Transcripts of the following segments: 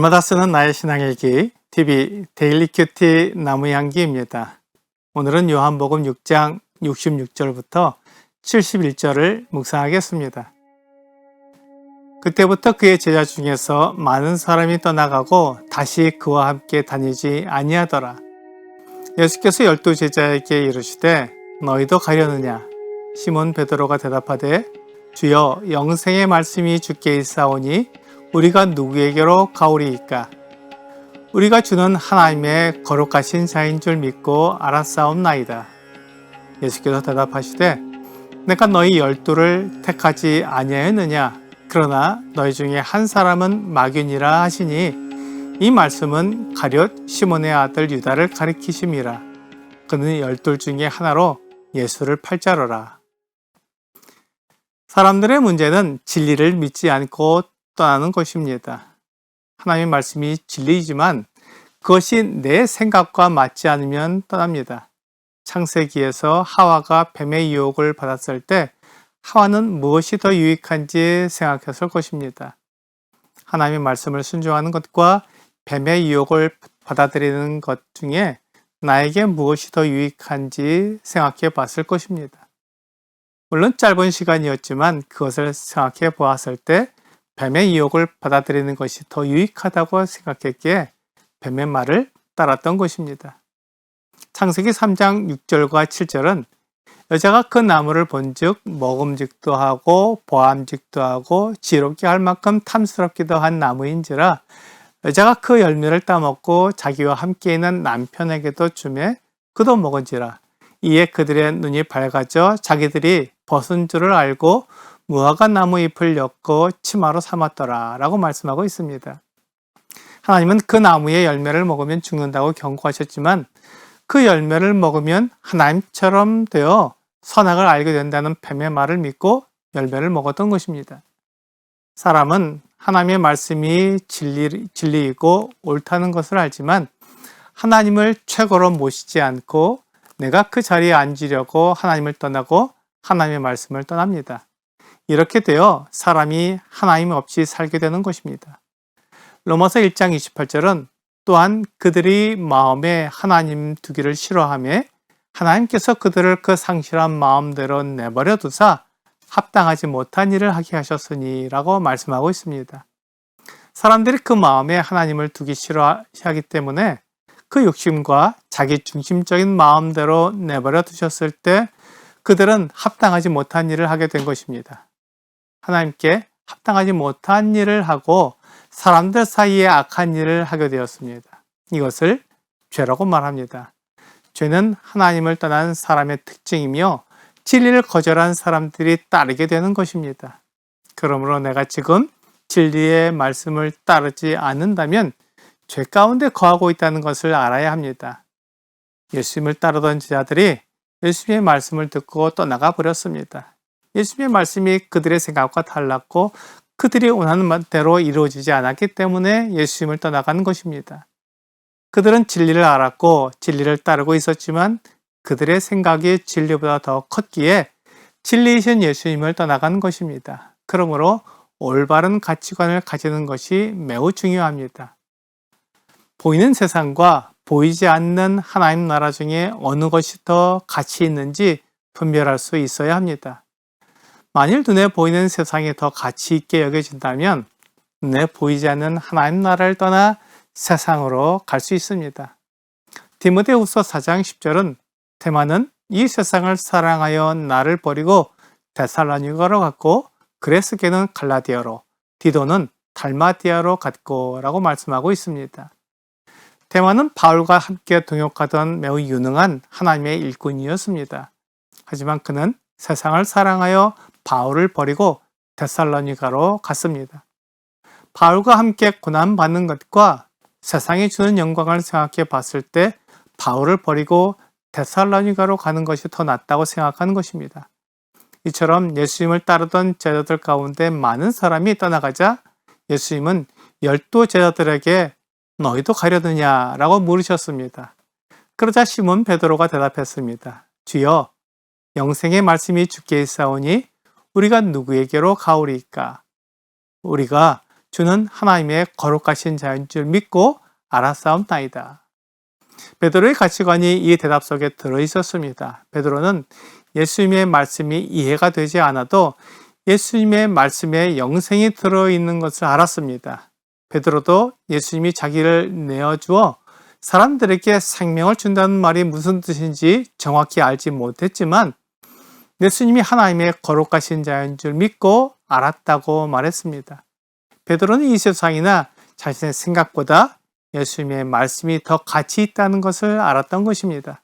날마다 쓰는 나의 신앙일기 TV 데일리 큐티 나무향기입니다. 오늘은 요한복음 6장 66절부터 71절을 묵상하겠습니다. 그때부터 그의 제자 중에서 많은 사람이 떠나가고 다시 그와 함께 다니지 아니하더라. 예수께서 12 제자에게 이르시되 너희도 가려느냐? 시몬 베드로가 대답하되 주여 영생의 말씀이 주께 있사오니 우리가 누구에게로 가오리이까? 우리가 주는 하나님의 거룩하신 자인 줄 믿고 알았사옵나이다. 예수께서 대답하시되 내가 너희 12를 택하지 아니하였느냐? 그러나 너희 중에 한 사람은 마귀니라 하시니 이 말씀은 가룟 시몬의 아들 유다를 가리키심이라. 그는 12 중에 하나로 예수를 팔자로라. 사람들의 문제는 진리를 믿지 않고 떠나는 것입니다. 하나님의 말씀이 진리이지만 그것이 내 생각과 맞지 않으면 떠납니다. 창세기에서 하와가 뱀의 유혹을 받았을 때 하와는 무엇이 더 유익한지 생각했을 것입니다. 하나님의 말씀을 순종하는 것과 뱀의 유혹을 받아들이는 것 중에 나에게 무엇이 더 유익한지 생각해 봤을 것입니다. 물론 짧은 시간이었지만 그것을 생각해 보았을 때 뱀의 유혹을 받아들이는 것이 더 유익하다고 생각했기에 뱀의 말을 따랐던 것입니다. 창세기 3장 6절과 7절은 여자가 그 나무를 본즉 먹음직도 하고 보암직도 하고 지롭게 할 만큼 탐스럽기도 한 나무인지라 여자가 그 열매를 따먹고 자기와 함께 있는 남편에게도 주매 그도 먹은지라. 이에 그들의 눈이 밝아져 자기들이 벗은 줄을 알고 무화과 나무 잎을 엮고 치마로 삼았더라 라고 말씀하고 있습니다. 하나님은 그 나무의 열매를 먹으면 죽는다고 경고하셨지만 그 열매를 먹으면 하나님처럼 되어 선악을 알게 된다는 뱀의 말을 믿고 열매를 먹었던 것입니다. 사람은 하나님의 말씀이 진리이고 옳다는 것을 알지만 하나님을 최고로 모시지 않고 내가 그 자리에 앉으려고 하나님을 떠나고 하나님의 말씀을 떠납니다. 이렇게 되어 사람이 하나님 없이 살게 되는 것입니다. 로마서 1장 28절은 또한 그들이 마음에 하나님 두기를 싫어하며 하나님께서 그들을 그 상실한 마음대로 내버려 두사 합당하지 못한 일을 하게 하셨으니 라고 말씀하고 있습니다. 사람들이 그 마음에 하나님을 두기 싫어하기 때문에 그 욕심과 자기 중심적인 마음대로 내버려 두셨을 때 그들은 합당하지 못한 일을 하게 된 것입니다. 하나님께 합당하지 못한 일을 하고 사람들 사이에 악한 일을 하게 되었습니다. 이것을 죄라고 말합니다. 죄는 하나님을 떠난 사람의 특징이며 진리를 거절한 사람들이 따르게 되는 것입니다. 그러므로 내가 지금 진리의 말씀을 따르지 않는다면 죄 가운데 거하고 있다는 것을 알아야 합니다. 예수님을 따르던 제자들이 예수님의 말씀을 듣고 떠나가 버렸습니다. 예수님의 말씀이 그들의 생각과 달랐고 그들이 원하는 대로 이루어지지 않았기 때문에 예수님을 떠나가는 것입니다. 그들은 진리를 알았고 진리를 따르고 있었지만 그들의 생각이 진리보다 더 컸기에 진리이신 예수님을 떠나간 것입니다. 그러므로 올바른 가치관을 가지는 것이 매우 중요합니다. 보이는 세상과 보이지 않는 하나님 나라 중에 어느 것이 더 가치 있는지 분별할 수 있어야 합니다. 만일 눈에 보이는 세상이 더 가치 있게 여겨진다면 눈에 보이지 않는 하나님 나라를 떠나 세상으로 갈 수 있습니다. 디모데후서 4장 10절은 데마는 이 세상을 사랑하여 나를 버리고 데살로니가로 갔고 그레스게는 갈라디아로 디도는 달마디아로 갔고 라고 말씀하고 있습니다. 데마는 바울과 함께 동역하던 매우 유능한 하나님의 일꾼이었습니다. 하지만 그는 세상을 사랑하여 바울을 버리고 데살로니가로 갔습니다. 바울과 함께 고난받는 것과 세상이 주는 영광을 생각해 봤을 때 바울을 버리고 데살로니가로 가는 것이 더 낫다고 생각하는 것입니다. 이처럼 예수님을 따르던 제자들 가운데 많은 사람이 떠나가자 예수님은 12 제자들에게 너희도 가려느냐 라고 물으셨습니다. 그러자 시몬 베드로가 대답했습니다. 주여 영생의 말씀이 주께 있사오니 우리가 누구에게로 가오리이까? 우리가 주는 하나님의 거룩하신 자인 줄 믿고 알았사옵나이다. 베드로의 가치관이 이 대답 속에 들어있었습니다. 베드로는 예수님의 말씀이 이해가 되지 않아도 예수님의 말씀에 영생이 들어있는 것을 알았습니다. 베드로도 예수님이 자기를 내어주어 사람들에게 생명을 준다는 말이 무슨 뜻인지 정확히 알지 못했지만 예수님이 하나님의 거룩하신 자인 줄 믿고 알았다고 말했습니다. 베드로는 이 세상이나 자신의 생각보다 예수님의 말씀이 더 가치 있다는 것을 알았던 것입니다.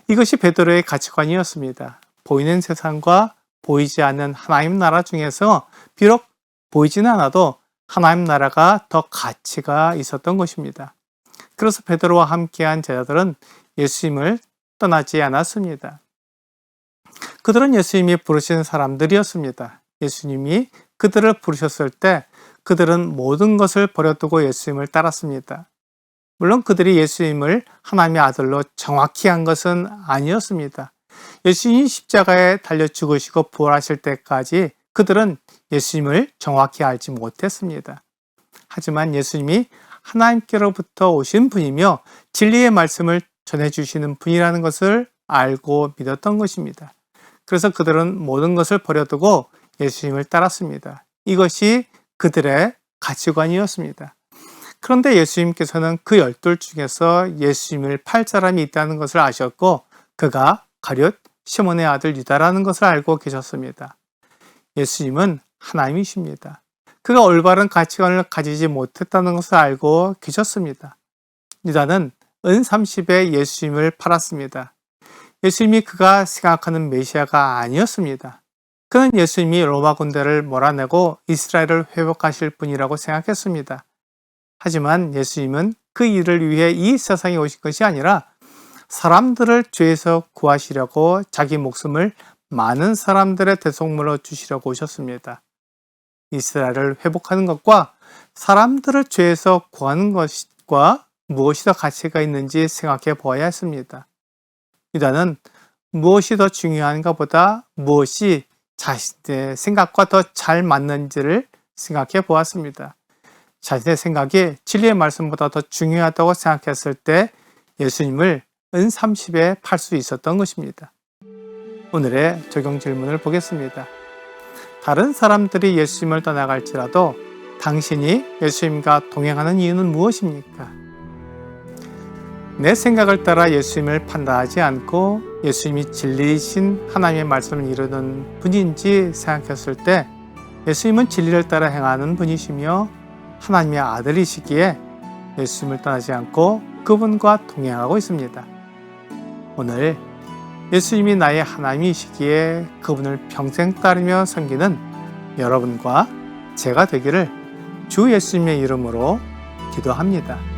이것이 베드로의 가치관이었습니다. 보이는 세상과 보이지 않는 하나님 나라 중에서 비록 보이지는 않아도 하나님 나라가 더 가치가 있었던 것입니다. 그래서 베드로와 함께한 제자들은 예수님을 떠나지 않았습니다. 그들은 예수님이 부르신 사람들이었습니다. 예수님이 그들을 부르셨을 때 그들은 모든 것을 버려두고 예수님을 따랐습니다. 물론 그들이 예수님을 하나님의 아들로 정확히 한 것은 아니었습니다. 예수님이 십자가에 달려 죽으시고 부활하실 때까지 그들은 예수님을 정확히 알지 못했습니다. 하지만 예수님이 하나님께로부터 오신 분이며 진리의 말씀을 전해주시는 분이라는 것을 알고 믿었던 것입니다. 그래서 그들은 모든 것을 버려두고 예수님을 따랐습니다. 이것이 그들의 가치관이었습니다. 그런데 예수님께서는 그 12 중에서 예수님을 팔 사람이 있다는 것을 아셨고 그가 가룟 시몬의 아들 유다라는 것을 알고 계셨습니다. 예수님은 하나님이십니다. 그가 올바른 가치관을 가지지 못했다는 것을 알고 계셨습니다. 유다는 은 30에 예수님을 팔았습니다. 예수님이 그가 생각하는 메시아가 아니었습니다. 그는 예수님이 로마 군대를 몰아내고 이스라엘을 회복하실 분이라고 생각했습니다. 하지만 예수님은 그 일을 위해 이 세상에 오신 것이 아니라 사람들을 죄에서 구하시려고 자기 목숨을 많은 사람들의 대속물로 주시려고 오셨습니다. 이스라엘을 회복하는 것과 사람들을 죄에서 구하는 것과 무엇이 더 가치가 있는지 생각해 보아야 했습니다. 유다는 무엇이 더 중요한가 보다 무엇이 자신의 생각과 더 잘 맞는지를 생각해 보았습니다. 자신의 생각이 진리의 말씀보다 더 중요하다고 생각했을 때 예수님을 은 30에 팔 수 있었던 것입니다. 오늘의 적용 질문을 보겠습니다. 다른 사람들이 예수님을 떠나갈지라도 당신이 예수님과 동행하는 이유는 무엇입니까? 내 생각을 따라 예수님을 판단하지 않고 예수님이 진리이신 하나님의 말씀을 이루는 분인지 생각했을 때 예수님은 진리를 따라 행하는 분이시며 하나님의 아들이시기에 예수님을 떠나지 않고 그분과 동행하고 있습니다. 오늘 예수님이 나의 하나님이시기에 그분을 평생 따르며 섬기는 여러분과 제가 되기를 주 예수님의 이름으로 기도합니다.